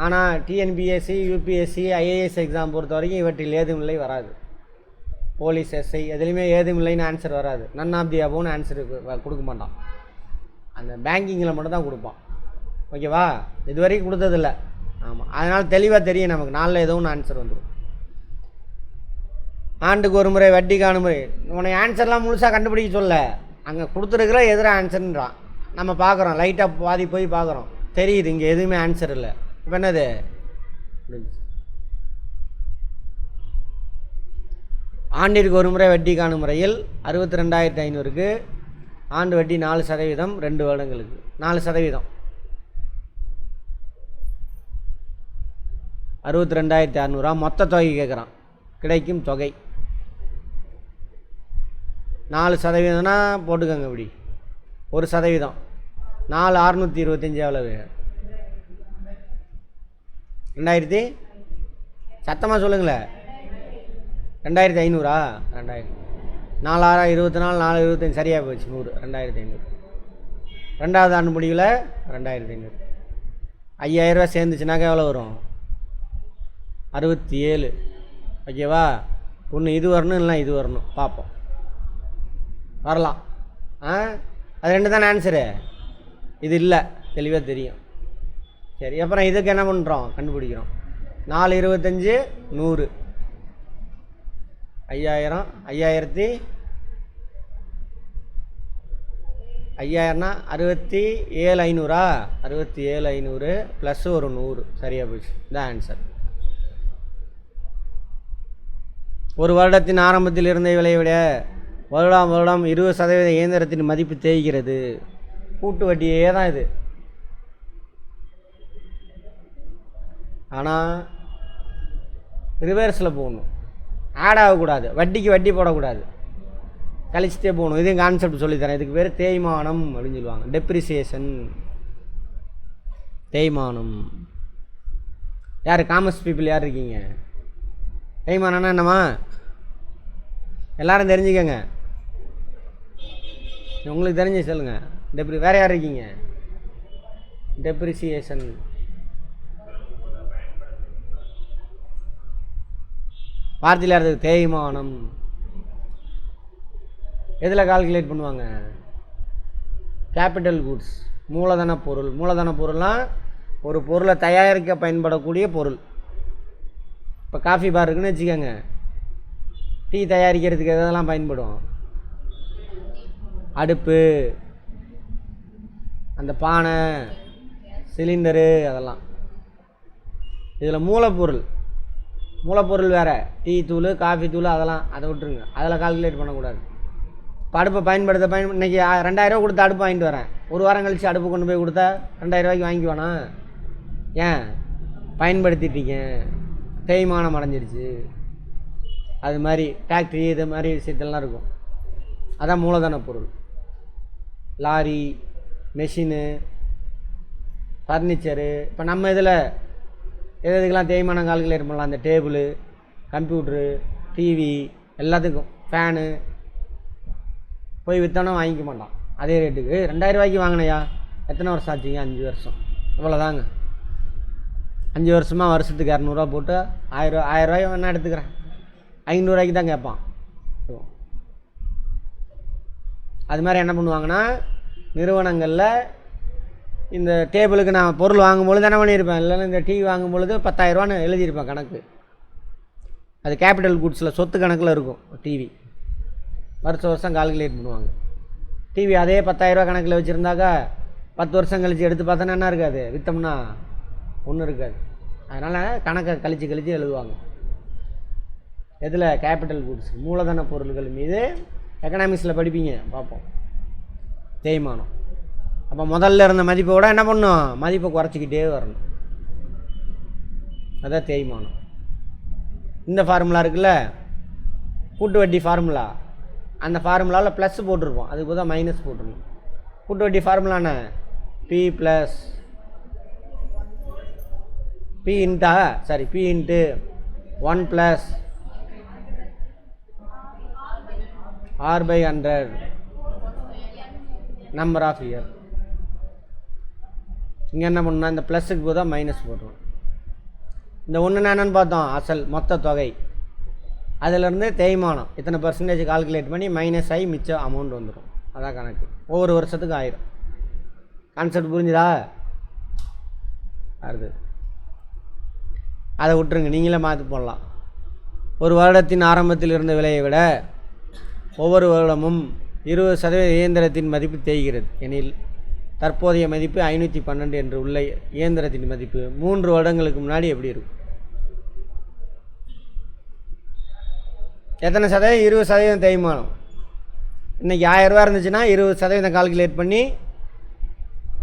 ஆனால் டிஎன்பிஎஸ்சி, யூபிஎஸ்சி, ஐஏஎஸ் எக்ஸாம் பொறுத்த வரைக்கும் இவற்றில் ஏதும் இல்லை வராது. போலீஸ், எஸ்ஐ எதுலேயுமே ஏதும் இல்லைன்னு ஆன்சர் வராது. நன் ஆஃப் தி அபோன்னு ஆன்சர் கொடுக்க மாட்டான். அந்த பேங்கிங்கில் மட்டும் தான் கொடுப்பான். ஓகேவா? இது வரைக்கும் கொடுத்ததில்ல. ஆமாம், அதனால் தெளிவாக தெரியும் நமக்கு. 4ல் ஏதோ ஒன்று ஆன்சர் வந்துடும். ஆண்டுக்கு ஒரு முறை வட்டி காணும் முறை. உனக்கு ஆன்சர்லாம் முழுசாக கண்டுபிடிக்க சொல்ல, அங்கே கொடுத்துருக்குற எதிராக ஆன்சர்ன்றான். நம்ம பார்க்குறோம், லைட்டாக பாதி போய் பார்க்குறோம், தெரியுது இங்கே எதுவுமே ஆன்சர் இல்லை. இப்போ என்னது? ஆண்டிற்கு ஒரு முறை வட்டி காணும் முறையில் 62,500க்கு ஆண்டு வட்டி 4%, 2 வருடங்களுக்கு 4%. 62,600 மொத்த தொகை கேட்குறான். கிடைக்கும் தொகை 4%னா போட்டுக்கோங்க. இப்படி 1%, 4,625 எவ்வளவு? 2000 சத்தமாக சொல்லுங்களேன். 2,500 2000 4 24 4 25 சரியாக போச்சு. 100 2,500. ரெண்டாவது ஆண்டு முடிவில் 2,500. 5,000 ரூபா சேர்ந்துச்சுனாக்கா எவ்வளோ வரும்? 67. ஓகேவா? ஒன்று இது வரணும், இல்லைனா இது வரணும். பார்ப்போம், வரலாம். அது 2 தானே ஆன்சரு. இது இல்லை, தெளிவாக தெரியும். சரி, அப்புறம் இதுக்கு என்ன பண்ணுறோம்? கண்டுபிடிக்கிறோம். 4 25 100 5000. 5000னா 67,500. 67,500 ப்ளஸ் ஒரு 100. சரியாக போச்சு. இதான் ஆன்சர். ஒரு வருடத்தின் ஆரம்பத்தில் இருந்த விலையை விட வருடம் 20% இயந்திரத்தின் மதிப்பு தேய்கிறது. கூட்டு வட்டியே தான் இது. ஆனால் ரிவர்ஸில் போகணும், ஆட் ஆகக்கூடாது. வட்டிக்கு வட்டி போடக்கூடாது, கழிச்சிட்டே போகணும். இதையும் கான்செப்ட் சொல்லித்தரேன். இதுக்கு பேர் தேய்மானம் அப்படின்னு சொல்லுவாங்க. டெப்ரிசியேஷன், தேய்மானம். யார் காமர்ஸ் பீப்புள் யார் இருக்கீங்க? தேய்மானம்னா என்னம்மா? எல்லாரும் தெரிஞ்சுக்கங்க. உங்களுக்கு தெரிஞ்சு சொல்லுங்கள். வேறு யார் இருக்கீங்க? டெப்ரிசியேஷன். வார்த்தையில் யாருக்கு? தேய்மானம். எதில் கால்குலேட் பண்ணுவாங்க? கேபிட்டல் குட்ஸ், மூலதன பொருள். மூலதன பொருள்னால் ஒரு பொருளை தயாரிக்க பயன்படக்கூடிய பொருள். இப்போ காஃபி பார் இருக்குன்னு வச்சுக்கோங்க. டீ தயாரிக்கிறதுக்கு எதெல்லாம் பயன்படும்? அடுப்பு, அந்த பானை, சிலிண்டரு, அதெல்லாம். இதில் மூலப்பொருள் வேறு. டீ தூள், காஃபி தூள், அதெல்லாம் அதை விட்டுருங்க. அதில் கால்குலேட் பண்ணக்கூடாது. இப்போ அடுப்பை இன்றைக்கி 2,000 ரூபா கொடுத்து அடுப்பு வாங்கிட்டு வரேன். ஒரு வாரம் கழித்து அடுப்பு கொண்டு போய் கொடுத்தா 2,000 ரூபாய்க்கு வாங்கிக்குவானா? ஏன்? பயன்படுத்திட்டீங்க, தேய்மானம் அடைஞ்சிருச்சு. அது மாதிரி ஃபேக்ட்ரி, இது மாதிரி விஷயத்தெல்லாம் இருக்கும். அதான் மூலதன பொருள். Lorry, machine, furniture. இப்போ நம்ம இதில் எதுக்கெல்லாம் தேய்மானம் கால்குலேட் பண்ணலாம்? அந்த டேபிள், கம்ப்யூட்ரு, டிவி, எல்லாத்துக்கும். ஃபேனு போய் விற்றோன்னா வாங்கிக்க மாட்டான் அதே ரேட்டுக்கு. 2,000 ரூபாய்க்கு வாங்கினையா? எத்தனை வருஷம் ஆச்சுங்க? 5 வருஷம். இவ்வளோதாங்க. 5 வருஷமாக வருஷத்துக்கு 200 ரூபா போட்டு 1000 ரூபாய் வேணா எடுத்துக்கிறேன். 500 ரூபாய்க்கு தான் கேட்பான். அது மாதிரி என்ன பண்ணுவாங்கன்னா, நிறுவனங்களில் இந்த டேபிளுக்கு நான் பொருள் வாங்கும்பொழுது என்ன பண்ணியிருப்பேன், இல்லைன்னா இந்த டிவி வாங்கும்பொழுது 10,000 ரூபான்னு எழுதியிருப்பேன் கணக்கு. அது கேபிட்டல் குட்ஸில் சொத்து கணக்கில் இருக்கும். டிவி வருஷம் கால்குலேட் பண்ணுவாங்க. டிவி அதே 10,000 ரூபா கணக்கில் வச்சுருந்தாக்கா 10 வருஷம் கழித்து எடுத்து பார்த்தோன்னா என்ன இருக்காது? விற்றோம்னா ஒன்றும் இருக்காது. அதனால் கணக்கை கழித்து எழுதுவாங்க. எதில்? கேபிட்டல் குட்ஸ், மூலதன பொருள்கள் மீது. எக்கனாமிக்ஸில் படிப்பீங்க, பார்ப்போம். தேய்மானம். அப்போ முதல்ல இருந்த மதிப்பை விட என்ன பண்ணணும்? மதிப்பை குறைச்சிக்கிட்டே வரணும். அதான் தேய்மானம். இந்த ஃபார்முலா இருக்குல்ல, கூட்டு வட்டி ஃபார்முலா. அந்த ஃபார்முலாவில் ப்ளஸ் போட்டிருப்போம், அதுக்கு தான் மைனஸ் போட்டுருணும். கூட்டு வட்டி ஃபார்முலான P into 1 + R/100 number of year. இங்கே என்ன பண்ணால் இந்த ப்ளஸுக்கு போதா மைனஸ் போட்டுரும். இந்த ஒன்று என்னென்னு பார்த்தோம், அசல் மொத்த தொகை. அதிலேருந்து தேய்மானம் இத்தனை % கால்குலேட் பண்ணி மைனஸ் ஆகி மிச்சம் அமௌண்ட் வந்துடும். அதான் கணக்கு. ஒவ்வொரு வருஷத்துக்கு 1000. கான்செப்ட் புரிஞ்சுதா? அடுத்து அதை விட்டுருங்க, நீங்களே மாற்றி போடலாம். ஒரு வருடத்தின் ஆரம்பத்தில் இருந்த விலையை விட ஒவ்வொரு வருடமும் 20% இயந்திரத்தின் மதிப்பு தேய்கிறது எனில் தற்போதைய மதிப்பு 512 என்று உள்ள இயந்திரத்தின் மதிப்பு 3 வருடங்களுக்கு முன்னாடி எப்படி இருக்கும்? எத்தனை சதவீதம்? 20% தேய்மானம். இன்றைக்கி 1000 இருந்துச்சுன்னா 20% கால்குலேட் பண்ணி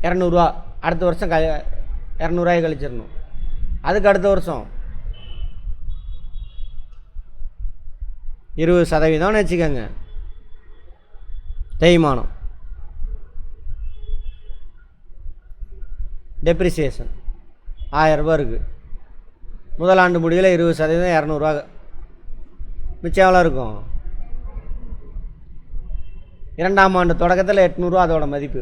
200 அடுத்த வருஷம் 200 கழிச்சிடணும். அதுக்கு அடுத்த வருஷம் 20%ன்னு வச்சுக்கோங்க தேய்மானம். டெப்ரிசியேஷன் 1000 இருக்குது. முதல் ஆண்டு முடிவில் 20% 200 மிச்சம் எவ்வளோ இருக்கும்? இரண்டாம் ஆண்டு தொடக்கத்தில் 800 அதோட மதிப்பு.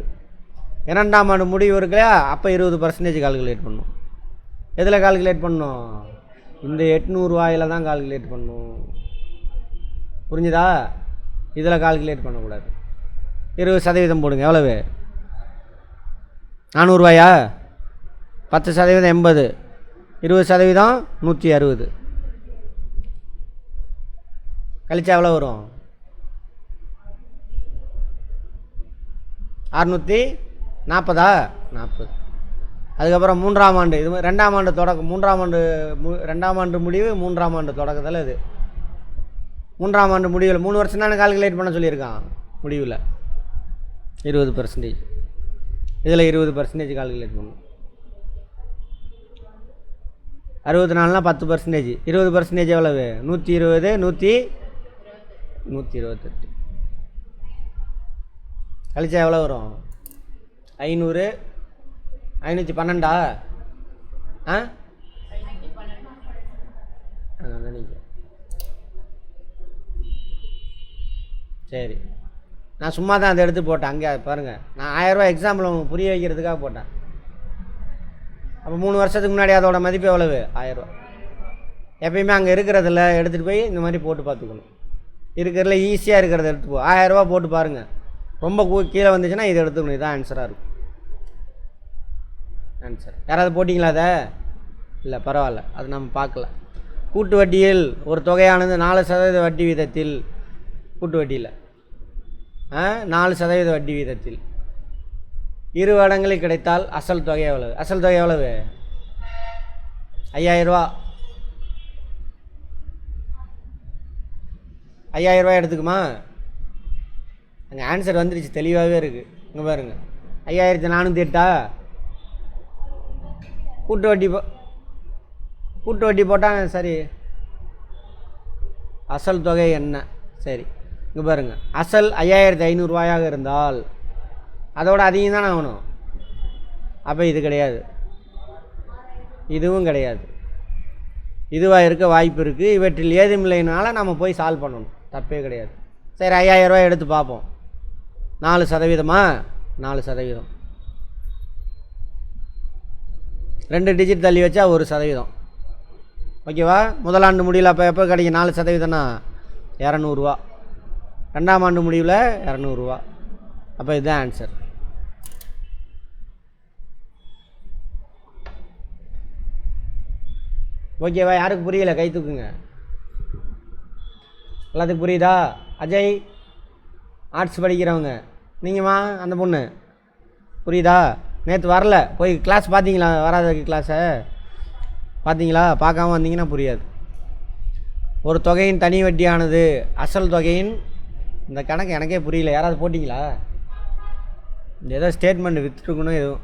இரண்டாம் ஆண்டு முடிவு இருக்குல்லையா, அப்போ 20% கால்குலேட் பண்ணணும். எதில் கால்குலேட் பண்ணணும்? இந்த 800 தான் கால்குலேட் பண்ணணும். புரிஞ்சுதா? இதில் கால்குலேட் பண்ணக்கூடாது. 20% போடுங்க. எவ்வளவு? 400 10% 80, 20% 160 கழிச்சா எவ்வளோ வரும்? 640. 40. அதுக்கப்புறம் 3ஆம் ஆண்டு, இது 2ஆம் ஆண்டு தொடக்கம், 2ஆம் ஆண்டு முடிவு 3ஆம் ஆண்டு தொடக்கத்தில் இது 3ஆம் ஆண்டு முடிவில் 3 வருஷம் தானே கால்குலேட் பண்ண சொல்லியிருக்கான். முடிவில் 20%, இதில் 20% கால்குலேட் பண்ணணும். 64னா 10%, 20% எவ்வளவு? 120, 128 கழிச்சா எவ்வளோ வரும்? 500, 512 சரி. நான் சும்மா தான் அதை எடுத்து போட்டேன். அங்கே பாருங்கள், நான் 1000 எக்ஸாம்பிள் உங்களுக்கு புரிய வைக்கிறதுக்காக போட்டேன். அப்போ 3 வருஷத்துக்கு முன்னாடி அதோட மதிப்பு எவ்வளவு? 1000. எப்பயுமே அங்கே இருக்கிறதில்ல எடுத்துகிட்டு போய் இந்த மாதிரி போட்டு பார்த்துக்கணும். இருக்கிறதுல ஈஸியாக இருக்கிறத எடுத்து 1000 போட்டு பாருங்கள். ரொம்ப கீழே வந்துச்சுன்னா இதை எடுத்துக்கணும். இதுதான் ஆன்சராக இருக்கும். ஆன்சர் யாராவது போட்டிங்களா? அதை இல்லை, பரவாயில்ல, அது நம்ம பார்க்கல. கூட்டு வட்டியில் ஒரு தொகையானது 4% வட்டி வீதத்தில், கூட்டு வட்டியில் 4% வட்டி வீதத்தில் 2 வருடங்களில் கிடைத்தால் அசல் தொகை எவ்வளவு? அசல் தொகை எவ்வளவு? 5000. 5000 எடுத்துக்குமா? அங்கே ஆன்சர் வந்துருச்சு, தெளிவாகவே இருக்குது. இங்கே பாருங்கள், 5408. கூட்டு வட்டி போட்டால் சரி. அசல் தொகை என்ன? சரி, இங்கே பாருங்கள், அசல் 5500 இருந்தால் அதோட அதிகம் தானே ஆகணும். அப்போ இது கிடையாது, இதுவும் கிடையாது, இதுவாக இருக்க வாய்ப்பு இருக்குது. இவற்றில் ஏதும் இல்லைனால நம்ம போய் சால்வ் பண்ணணும், தப்பே கிடையாது. சரி, 5000 எடுத்து பார்ப்போம். 4%. 4%. 2 டிஜிட் தள்ளி வச்சா 1%. ஓகேவா? முதலாண்டு முடிவில் அப்போ எப்போ கிடைக்கும்? 4%னா 200. 2ஆம் ஆண்டு முடிவில் 200. அப்போ இதுதான் ஆன்சர். ஓகேவா? யாருக்கு புரியல கை தூக்குங்க. எல்லாத்துக்கும் புரியுதா? அஜய், ஆர்ட்ஸ் படிக்கிறவங்க நீங்கம்மா, அந்த பொண்ணு புரியுதா? நேற்று வரல, போய் கிளாஸ் பார்த்தீங்களா? வராத கிளாஸை பார்த்தீங்களா? பார்க்காம வந்தீங்கன்னா புரியாது. ஒரு தொகையின் தனி வட்டியானது அசல் தொகையின், இந்த கணக்கு எனக்கே புரியல, யாராவது போட்டிங்களா? ஏதோ ஸ்டேட்மெண்ட் விற்றுருக்கணும் எதுவும்.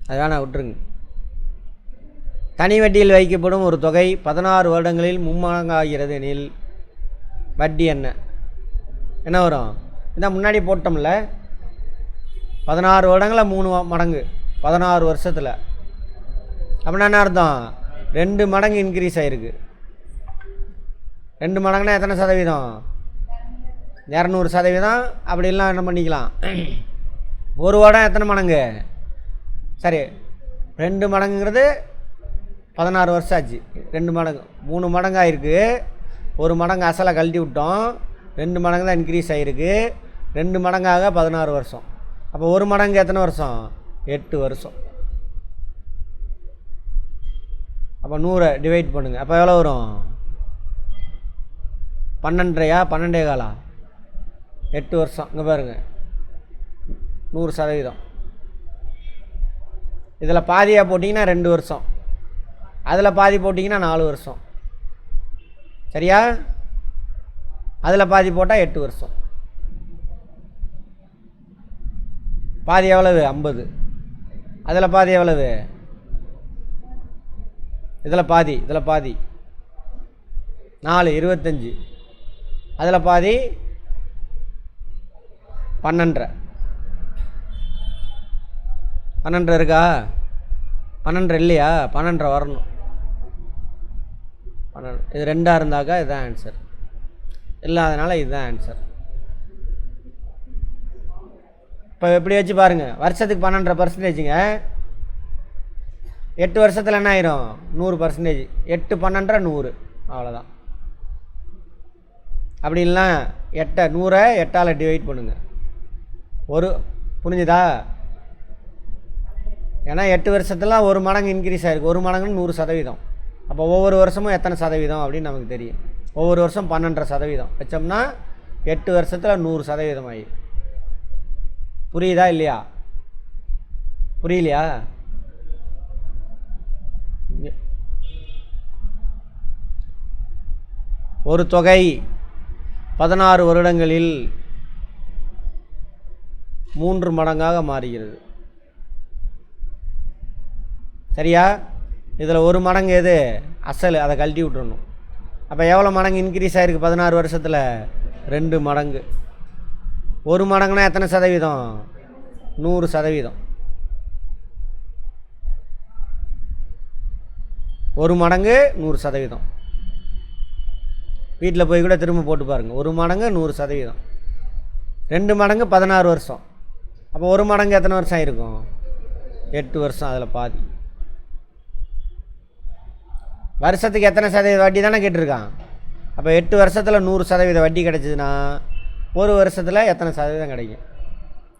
அது வேணா விட்டுருங்க. தனி வட்டியில் வைக்கப்படும் ஒரு தொகை 16 வருடங்களில் மும்மடங்காகிறது எனில் வட்டி என்ன வரும்? இதான் முன்னாடி போட்டோம்ல, 16 வருடங்களில் 3 மடங்கு 16 வருஷத்தில். அப்படின்னா என்ன அர்த்தம்? 2 மடங்கு இன்க்ரீஸ் ஆகிருக்கு. 2 மடங்குனா எத்தனை சதவீதம்? 200%. அப்படிலாம் என்ன பண்ணிக்கலாம்? ஒரு வருடம் எத்தனை மடங்கு? சரி, 2 மடங்குங்கிறது 16 வருஷம் ஆச்சு. 2 மடங்கு 3 மடங்கு ஆகிருக்கு. 1 மடங்கு அசலை கழட்டி விட்டோம். 2 மடங்கு தான் இன்க்ரீஸ் ஆகிருக்கு. 2 மடங்காக 16 வருஷம். அப்போ 1 மடங்கு எத்தனை வருஷம்? 8 வருஷம். அப்போ 100 டிவைட் பண்ணுங்கள். அப்போ எவ்வளோ வரும்? 12 12.25 8 வருஷம். இங்கே பாருங்கள், 100%. இதில் பாதியாக போட்டிங்கன்னா 2 வருஷம். அதில் பாதி போட்டிங்கன்னா 4 வருஷம். சரியா? அதில் பாதி போட்டால் 8 வருஷம். பாதி எவ்வளவு? 50. அதில் பாதி எவ்வளவு? இதில் பாதி 4 25. அதில் பாதி 12 இருக்கா? 12 இல்லையா? 12 வரணும். 12 இது 2ஆக இருந்தாக்கா இதுதான் ஆன்சர். இல்லாதனால இதுதான் ஆன்சர். இப்போ எப்படி வச்சு பாருங்கள். வருஷத்துக்கு 12%ங்க. 8 வருஷத்தில் என்ன ஆயிரும்? 100%. 8 12 100. அவ்வளோதான். அப்படி இல்லைனா 8 100 8ஆல் டிவைட் பண்ணுங்கள். புரிஞ்சுதா? ஏன்னா 8 வருஷத்தில் 1 மடங்கு இன்க்ரீஸ் ஆகிருக்கு. 1 மடங்குன்னு 100%. அப்போ ஒவ்வொரு வருஷமும் எத்தனை சதவீதம் அப்படின்னு நமக்கு தெரியும். ஒவ்வொரு வருஷம் 12% வச்சோம்னா 8 வருஷத்தில் 100% ஆகி. புரியுதா இல்லையா? புரியலையா? ஒரு தொகை 16 வருடங்களில் 3 மடங்காக மாறுகிறது. சரியா? இதில் 1 மடங்கு எது? அசல். அதை கழட்டி விட்டுறணும். அப்போ எவ்வளோ மடங்கு இன்க்ரீஸ் ஆகிருக்கு 16 வருஷத்தில்? 2 மடங்கு. 1 மடங்குனா எத்தனை சதவீதம்? 100%. 1 மடங்கு 100%. வீட்டில் போய் கூட திரும்ப போட்டு பாருங்கள். 1 மடங்கு 100%. 2 மடங்கு 16 வருஷம். அப்போ 1 மடங்கு எத்தனை வருஷம் ஆகிருக்கும்? 8 வருஷம். அதில் பாதி. வருஷத்துக்கு எத்தனை சதவீத வட்டி தானே கேட்டிருக்கான். அப்போ 8 வருஷத்தில் 100% வட்டி கிடச்சிதுன்னா 1 வருஷத்தில் எத்தனை சதவீதம் கிடைக்கும்?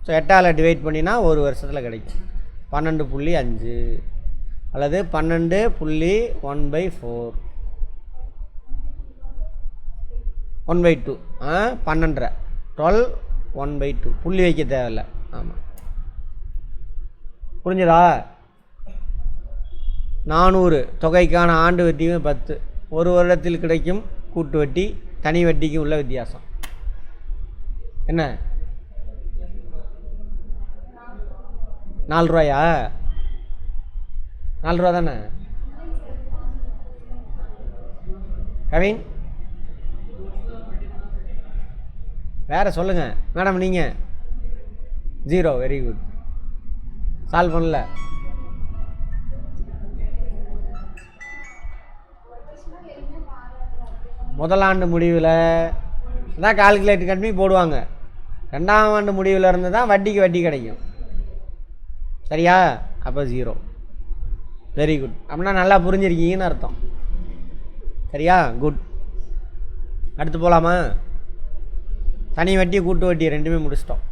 ஸோ 8ஆல் டிவைட் பண்ணினா 1 வருஷத்தில் கிடைக்கும். 12.5 அல்லது 12.1/4 1/2. 12 12 1/2. புள்ளி வைக்க தேவையில்லை. ஆமாம், புரிஞ்சுதா? 400 தொகைக்கான ஆண்டு வட்டியும் 10. ஒரு வருடத்தில் கிடைக்கும் கூட்டு வட்டி தனி வட்டிக்கும் உள்ள வித்தியாசம் என்ன? 4 ரூபாயா? 4 ரூபா தானே கவின்? வேறு சொல்லுங்கள் மேடம். நீங்கள் 0. Very good. சால்வ் பண்ணல. முதலாண்டு முடிவில் தான் கால்குலேட் கம்மி போடுவாங்க. 2ஆம் ஆண்டு முடிவில் இருந்து தான் வட்டிக்கு வட்டி கிடைக்கும். சரியா? அப்போ 0. Very good. அப்படின்னா நல்லா புரிஞ்சிருக்கீங்கன்னு அர்த்தம். சரியா? குட். அடுத்து போகலாமா? தனி வட்டி கூட்டு வட்டி ரெண்டுமே முடிச்சிட்டோம்.